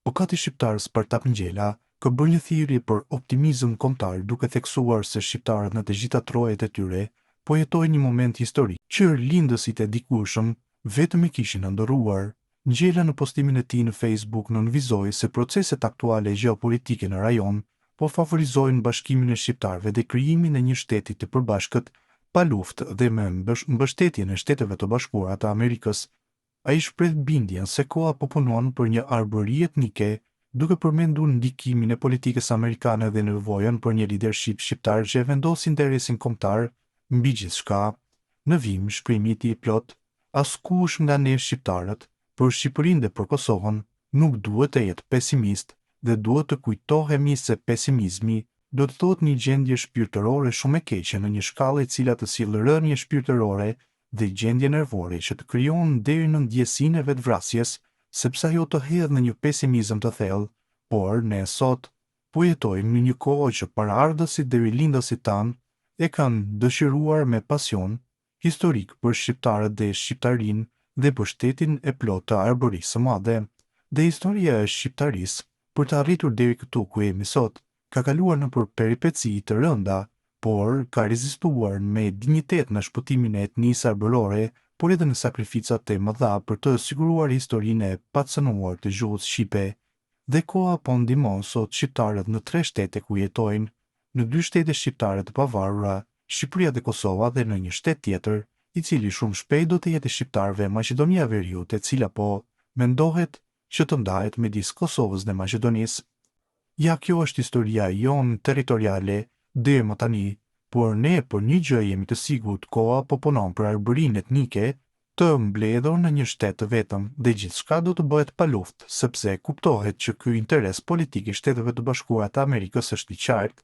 Avokati shqiptar Spartak Ngjela ka bërë një thirrje për optimizëm kombëtar duke theksuar se shqiptarët në të gjitha trojet e tyre po jetojnë një moment historik që lindësit e dikurshëm vetëm e kishin ëndërruar. Ngjela në postimin e tij në Facebook nënvizoi se proceset aktuale gjeopolitike në rajon po favorizojnë bashkimin e shqiptarëve dhe krijimin e një shteti të përbashkët pa luftë dhe me mbështetjen e Shteteve të Bashkuara të Amerikës. Ai shpreh bindjen se koha po punon për një arbëri etnike, duke përmendur ndikimin e politikës amerikane dhe nevojën për një lidership shqiptar që e vendos interesin kombëtar mbi gjithçka. Në vim, shkrimi i tij i plot, askush nga ne shqiptarët, për Shqipërinë dhe për Kosovën, nuk duhet të jetë pesimist dhe duhet të kujtohemi se pesimizmi do të thotë një gjendje shpirtërore shumë e keqe në një shkallë e cila të sjellë rënje shpirtërore dhe gjendje nervore që të krijon deri në ndjesinë e vetvrasjes, sepse ajo të hedh në një pesimizëm të thellë, por ne sot po jetojmë në një kohë që paraardhësit dhe rilindësit tanë e kanë dëshiruar me pasion historik për shqiptarët dhe shqiptarinë dhe për shtetin e plotë të arbërisë së madhe. Dhe historia e shqiptarisë, për të arritur deri këtu ku jemi sot, ka kaluar nëpër peripeci të rënda, por ka rezistuar me dinjitet në shpëtimin e etnisë arbërore, por edhe në sakrificat e mëdha për të siguruar historinë e pacënuar të gjuhës shqipe. Dhe koha po ndihmon sot shqiptarët në 3 shtete ku jetojnë, në 2 shtete shqiptare të pavarura, Shqipëria dhe Kosova, dhe në një shtet tjetër, i cili shumë shpejt do të jetë i shqiptarëve, Maqedonia e Veriut, e cila po mendohet që të ndahet midis Kosovës dhe Maqedonisë. Ja, kjo është historia jonë territoriale deri më tani, por ne për një gjë jemi të sigurt, koha po punon për arbërinë etnike të mbledhur në një shtet të vetëm dhe gjithçka do të bëhet pa luftë, sepse kuptohet që ky interes politik i Shteteve të Bashkuara të Amerikës është i qartë,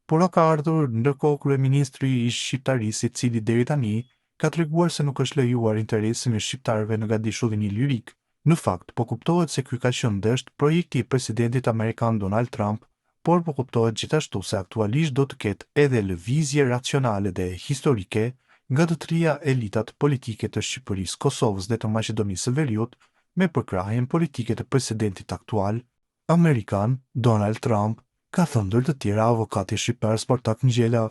por ka ardhur ndërkohë kryeministri i shqiptarisë, i cili deri tani ka treguar se nuk është lejuar interesin e shqiptarëve në gadishullin ilirik. Në fakt, po kuptohet se ky ka qenë ndesht projekti i presidentit amerikan Donald Trump, por po kuptohet gjithashtu se aktualisht do të ketë edhe lëvizje racionale dhe historike nga të trija elitat politike të Shqipërisë, Kosovës dhe të Maqedonisë së Veriut, me përkrahjen politike të presidentit aktual amerikan Donald Trump, ka thënë ndër të tjera avokati shqiptar Spartak Ngjela.